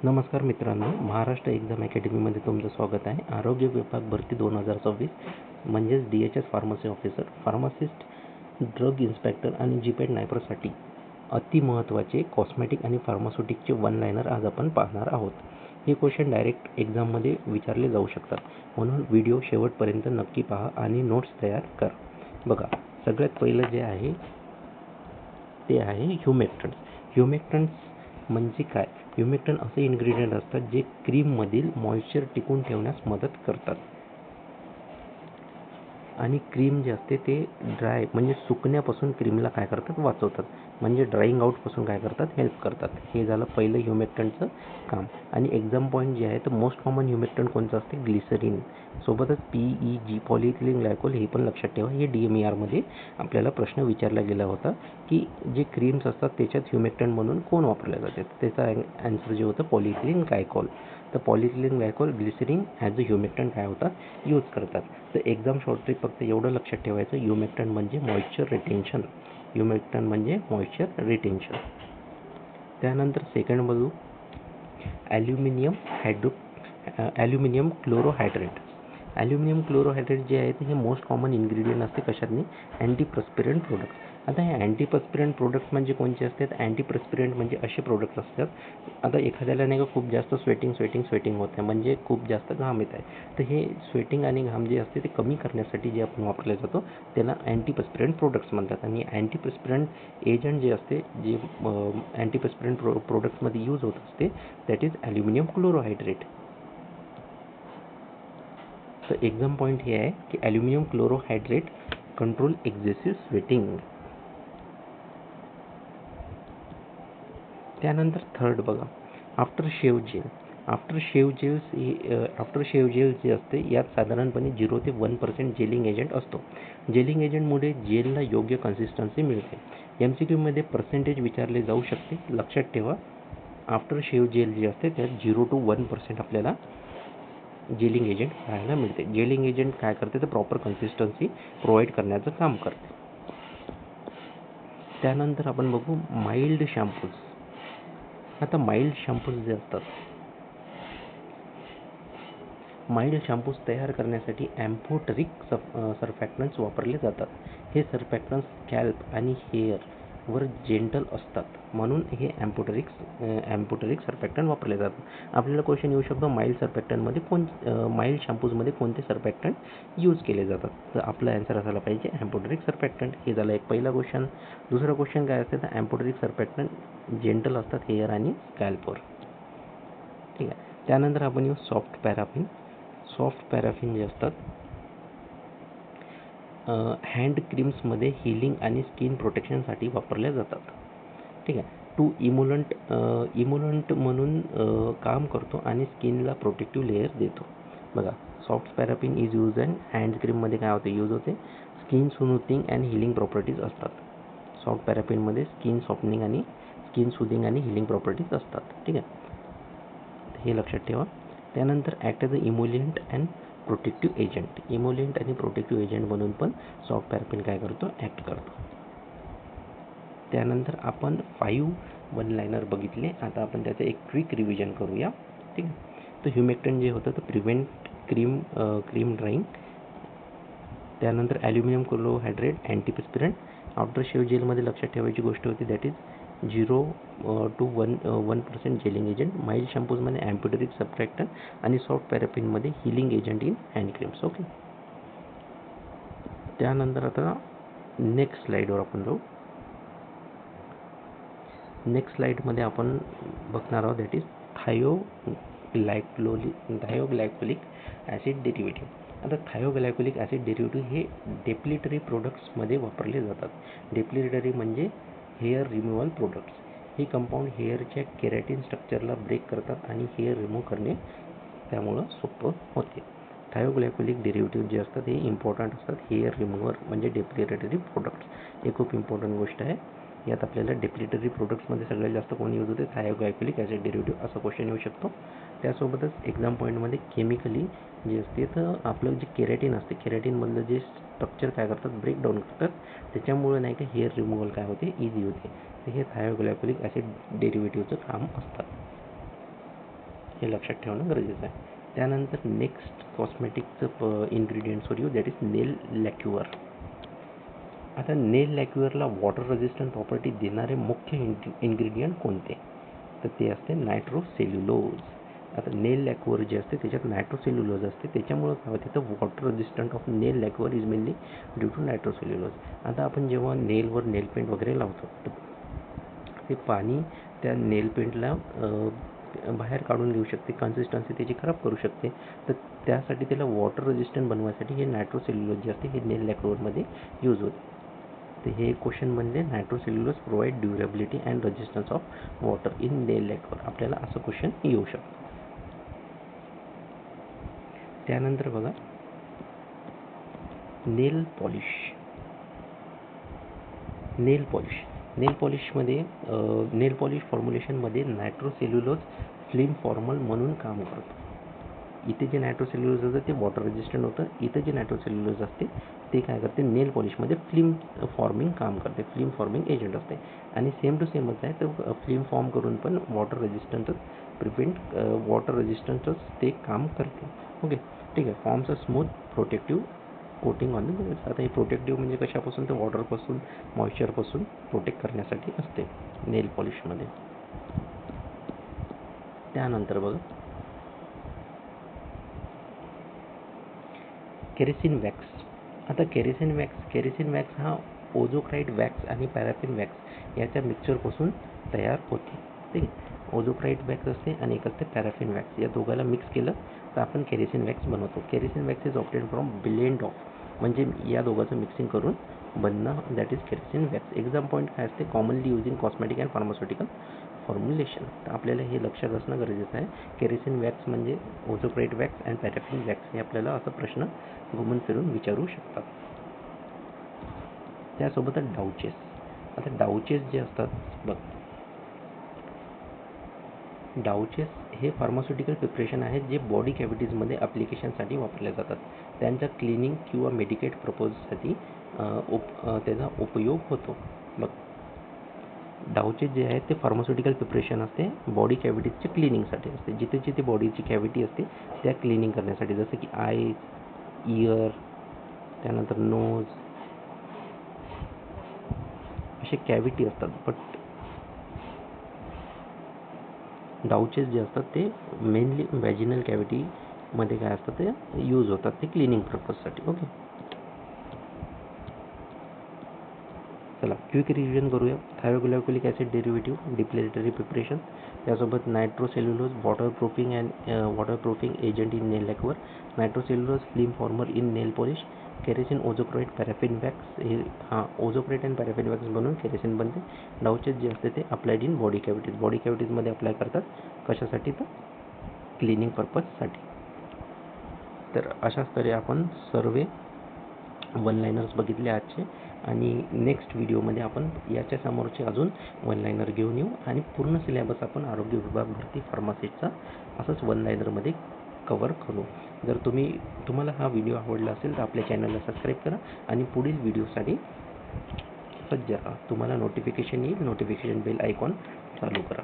नमस्कार मित्रांनो, महाराष्ट्र एक्झाम अकॅडमीमध्ये तुमचं स्वागत आहे. आरोग्य विभाग भरती 2026 म्हणजेच DHS pharmacy officer, pharmacist, drug inspector आणि जीपॅट नायपरसाठी अति महत्त्वाचे कॉस्मेटिक आणि फार्मास्युटिकचे वन लायनर आज आपण पाहणार आहोत. हे क्वेश्चन डायरेक्ट एक्झाममध्ये विचारले जाऊ शकतात, म्हणून व्हिडिओ शेवटपर्यंत नक्की पहा आणि नोट्स तयार करा. बघा, सगळ्यात पहिलं जे आहे ते आहे ह्युमेक्टन्स. ह्युमेक्टन्स म्हणजे काय? ह्युमेक्टन असे इन्ग्रेडियंट असतात जे क्रीममधील मॉइश्चर टिकून ठेवण्यास मदत करतात आणि क्रीम जे असते ते ड्राय म्हणजे सुकण्यापासून क्रीमला काय करतात, वाचवतात. म्हणजे ड्राईंग आउटपासून काय करतात, हेल्प करतात. हे झालं पहिलं ह्युमेक्टनचं काम. आणि एक्झाम पॉईंट जे आहे तर मोस्ट कॉमन ह्युमेक्टन कोणतं असते? ग्लिसरीन. सोबतच PEG पॉलिइथिलीन ग्लायकोल हे पण लक्षात ठेवा. हे DMERमध्ये आपल्याला प्रश्न विचारला गेला होता की जे क्रीम्स असतात त्याच्यात ह्युमेक्टन म्हणून कोण वापरले जाते. त्याचा ॲन्सर जे होतं पॉलिइथिलीन ग्लायकोल. तर पॉलिइथिलीन ग्लायकोल, ग्लिसरीन ॲज अ ह्युमेक्टन काय होतात, यूज करतात. तर एक्झाम शॉर्ट ट्रिक फक्त एवढं लक्षात ठेवायचं, ह्युमेक्टन म्हणजे मॉइश्चर रिटेन्शन. ह्युमेक्टन म्हणजे मॉइश्चर रिटेन्शन. त्यानंतर सेकंड बघू, ॲल्युमिनियम क्लोरोहायड्रेट. ॲल्युमिनियम क्लोरोहायड्रेट जे आहे हे मोस्ट कॉमन इन्ग्रेडियंट असते कशातनी? अँटीप्रस्पिरंट प्रोडक्ट. आता हे अँटीप्रस्पिरंट प्रोडक्ट म्हणजे कोणते असतात? अँटीप्रस्पिरंट म्हणजे असे प्रोडक्ट असतात, आता एखाद्याला नाही का खूप जास्त स्वेटिंग होत आहे, म्हणजे खूप जास्त घाम येत आहे, तर हे स्वेटिंग आणि घाम जे असते ते कमी करण्यासाठी जे आपण वापरले जातो त्याला अँटीप्रस्पिरंट प्रोडक्ट्स म्हणतात. आणि अँटीप्रस्पिरंट एजंट जे असते, जे अँटीप्रस्पिरंट प्रोडक्ट्समध्ये यूज होत असते, दॅट इज ॲल्युमिनियम क्लोरोहायड्रेट. तर एक्झाम पॉईंट हे आहे की aluminium chlorohydrate control excessive sweating. त्यानंतर थर्ड बघा, after shave gel. After shave gel जे असते यात साधारणपणे 0 ते 1% जेलिंग एजंट असतो. जेलिंग एजंटमुळे जेलला योग्य कन्सिस्टन्सी मिळते. MCQमध्ये पर्सेंटेज विचारले जाऊ शकते. लक्षात ठेवा, आफ्टर शेव जेल जे असते त्यात 0 to 1% आपल्याला जेलिंग एजंट पाहायला मिळते. जेलिंग एजंट काय करते तर प्रॉपर कन्सिस्टन्सी प्रोव्हाइड करण्याचं काम करते. त्यानंतर आपण बघू माइल्ड शॅम्पूज. आता माइल्ड शॅम्पूज जे असतात, माइल्ड शॅम्पूज तयार करण्यासाठी ॲम्फोटेरिक सर्फॅक्टंट्स वापरले जातात. हे सर्फॅक्टंट्स स्कॅल्प आणि हेअरवर जेंटल असतात, म्हणून हे ॲम्फोटेरिक सर्फॅक्टंट वापरले जातात. आपल्याला क्वेश्चन येऊ शकतो माइल्ड शॅम्पूजमध्ये कोणते सर्फॅक्टंट यूज केले जातात, तर आपला ॲन्सर असायला पाहिजे ॲम्फोटेरिक सर्फॅक्टंट. हे झालं एक पहिला क्वेश्चन. दुसरा क्वेश्चन काय असते तर ॲम्फोटेरिक सर्फॅक्टंट जेंटल असतात हेअर आणि स्कॅल्पवर. ठीक आहे. त्यानंतर आपण येऊ सॉफ्ट पॅराफिन. सॉफ्ट पॅराफिन जे असतात हँड क्रीम्समध्ये हिलिंग आणि स्किन प्रोटेक्शनसाठी वापरल्या जातात. ठीक आहे. टू इम्युलंट म्हणून काम करतो आणि स्किनला प्रोटेक्टिव्ह लेयर देतो. बघा, soft paraffin is use and hand क्रीममध्ये काय होते, यूज होते. Skin smoothing and healing properties असतात. सॉफ्ट पॅराफिनमध्ये स्किन सॉफ्टनिंग आणि स्किन सुदिंग आणि हिलिंग प्रॉपर्टीज असतात. ठीक आहे, हे लक्षात ठेवा. त्यानंतर act as a emollient and protective agent. Emollient आणि प्रोटेक्टिव्ह एजंट म्हणून पण सॉफ्ट पॅराफिन काय करतो, ॲक्ट करतो. त्यानंतर आपण 5 वन लायनर बघितले. आता आपण त्याचं एक क्विक रिव्हिजन करूया. ठीक आहे. तर ह्युमेक्टन जे होतं तर प्रिव्हेंट क्रीम ड्राईंग. त्यानंतर aluminium chlorohydrate antiperspirant. After shave जेलमध्ये लक्षात ठेवायची गोष्ट होती that is 0 to 1% gelling agent. Mild शॅम्पूजमध्ये ॲम्फोटेरिक सर्फॅक्टंट आणि सॉफ्ट पॅराफिनमध्ये healing agent in hand creams. Okay. त्यानंतर आता नेक्स्ट स्लाईडवर आपण जाऊ. नेक्स्ट स्लाईडमध्ये आपण बघणार आहोत दॅट इज थायोग्लायकोलिक ॲसिड डेरिव्हेटिव्ह. आता थायोग्लायकोलिक ॲसिड डेरिव्हेटिव्ह हे डेप्लिटरी प्रोडक्ट्समध्ये वापरले जातात. डेप्लिटरी म्हणजे हेअर रिमूव्हल प्रोडक्ट्स. हे कंपाऊंड हेअरच्या केरॅटिन स्ट्रक्चरला ब्रेक करतात आणि हेअर रिमूव्ह करणे त्यामुळं सोपं होते. थायोग्लायकोलिक डेरिव्हेटिव्ह जे असतात हे इम्पॉर्टंट असतात हेअर रिमूव्हर म्हणजे डेप्लिटरी प्रोडक्ट्स. हे खूप इम्पॉर्टंट गोष्ट आहे. यात आपल्याला डेप्लिटरी प्रोडक्ट्समध्ये सगळ्यात जास्त कोण यूज होते, थायोग्लायकोलिक ॲसिड डेरिव्हेटिव्ह असा क्वेश्चन येऊ शकतो. त्यासोबतच एक्झाम पॉईंटमध्ये केमिकली जे असते तर आपलं जे केरॅटिन असते, केरॅटिनमधलं जे स्ट्रक्चर काय करतात, ब्रेकडाऊन करतात, त्याच्यामुळे नाही का हेअर रिमूव्हल काय होते, इझी होते. तर हे थायोग्लायकोलिक ॲसिड डेरिव्हेटिव्हचं काम असतात. हे लक्षात ठेवणं गरजेचं आहे. त्यानंतर नेक्स्ट कॉस्मेटिकचं ingredients for you, that is nail lacquer. आता नेल लॅक्युअरला वॉटर रेझिस्टंट प्रॉपर्टी देणारे मुख्य इन्ग्रेडियंट कोणते, तर ते असते नायट्रोसेल्युलोज. आता नेल लॅक्युअर जे असते त्याच्यात नायट्रोसेल्युलोज असते, त्याच्यामुळं काय होते तर water resistant of nail lacquer is mainly due to nitrocellulose. आता आपण जेव्हा नेलवर नेल पेंट वगैरे लावतो तर ते पाणी त्या नेल पेंटला बाहेर काढून घेऊ शकते, कन्सिस्टन्सी त्याची खराब करू शकते. तर त्यासाठी त्याला वॉटर रेझिस्टंट बनवायसाठी हे नायट्रोसेल्युलोज जे असते हे नेल लॅक्युअरमध्ये यूज होते. तर हे क्वेश्चन बनले, nitrocellulose provide durability and resistance of water in nail lacquer. आपल्याला असं क्वेश्चन येऊ शकतं. त्यानंतर बघा नेल पॉलिश. नेल पॉलिशमध्ये नेल पॉलिश फॉर्म्युलेशनमध्ये नायट्रोसेल्युलोज फिल्म फॉर्मल म्हणून काम करतो. इथे जे नायट्रोसेल्युलोज असतं ते वॉटर रेजिस्टंट होतं, इथे जे नायट्रोसेल्युलोज असते ते काय करते रेजिस्टन्स पॉलिशमध्ये फिल्म फॉर्मिंग काम करते, फिल्म फॉर्मिंग एजंट असते. आणि सेम टू सेमच आहे, तर फिल्म फॉर्म करून पण वॉटर रेजिस्टंटच ते काम करते. ओके, ठीक आहे. Forms a smooth protective coating on the nails. आता हे प्रोटेक्टिव्ह म्हणजे कशापासून, तर वॉटरपासून, मॉइश्चरपासून प्रोटेक्ट करण्यासाठी असते नेल पॉलिशमध्ये. त्यानंतर बघा केरोसिन वॅक्स. आता केरोसिन वॅक्स हा ओझोक्राईड वॅक्स आणि पॅराफिन वॅक्स याच्या मिक्सचरपासून तयार होते. ठीक आहे, ओझोक्राईड वॅक्स असते आणि एक असते पॅराफिन वॅक्स. या दोघाला मिक्स केलं तर आपण केरोसिन वॅक्स बनवतो. Kerosene wax is obtain from blend of, म्हणजे या दोघांचं मिक्सिंग करून बनणं, that is kerosene wax. Exam point काय असते, commonly use in cosmetic and pharmaceutical formulation. तर आपल्याला हे लक्षात असणं गरजेचं आहे. केरोसिन वॅक्स म्हणजे ओझोक्राईड वॅक्स अँड पॅराफिन वॅक्स. हे आपल्याला असा प्रश्न घुमून फिरून विचारू शकतात. त्यासोबतच डाउचेस. आता डाउचेस जे असतात बघ, डाउचेस हे फार्मास्युटिकल प्रिपरेशन आहेत जे बॉडी कॅव्हिटीजमध्ये ॲप्लिकेशनसाठी वापरले जातात. त्यांचा क्लिनिंग किंवा मेडिकेट पर्पजसाठी त्याचा उपयोग होतो. बघ, डाउचेस जे आहेत ते फार्मास्युटिकल प्रिपरेशन असते, बॉडी कॅव्हिटीजच्या क्लिनिंगसाठी असते. जिथे जिथे बॉडीची कॅव्हिटी असते त्या क्लिनिंग करण्यासाठी, जसं की आय, इयर, त्यानंतर नोज, असे कॅव्हिटी असतात. बट डाउचेस जे असतात ते मेनली व्हॅजिनल कॅव्हिटीमध्ये काय असतं ते यूज होतात, ते क्लिनिंग पर्पजसाठी. ओके, चला क्विक रिव्हिजन करूया. Thioglycolic acid derivative depilatory preparation, त्यासोबत nitrocellulose water proofing agent in nail lacquer, nitrocellulose film former in nail polish, kerosene ozokerite paraffin wax. हे ओझोक्राईड अँड पॅराफिन वॅक्स बनवून kerosene बनते. Douches जे असते ते applied in body कॅव्हिटीजमध्ये apply करतात. कशासाठी, तर क्लिनिंग पर्पजसाठी. तर अशाच तऱ्हे आपण सर्व वन लायनर्स बघितले आजचे, आणि नेक्स्ट व्हिडिओमध्ये आपण याच्या समोरचे अजून वन लायनर घेऊन येऊ आणि पूर्ण सिलेबस आपण आरोग्य विभाग भरती फार्मसीचा असंच वन लायनरमध्ये कवर करू. जर तुम्हाला हा व्हिडिओ आवडला असेल तर आपल्या चॅनलला सबस्क्राईब करा आणि पुढील व्हिडिओसाठी सज्ज राहा. तुम्हाला नोटिफिकेशन येईल, नोटिफिकेशन बेल आयकॉन चालू करा.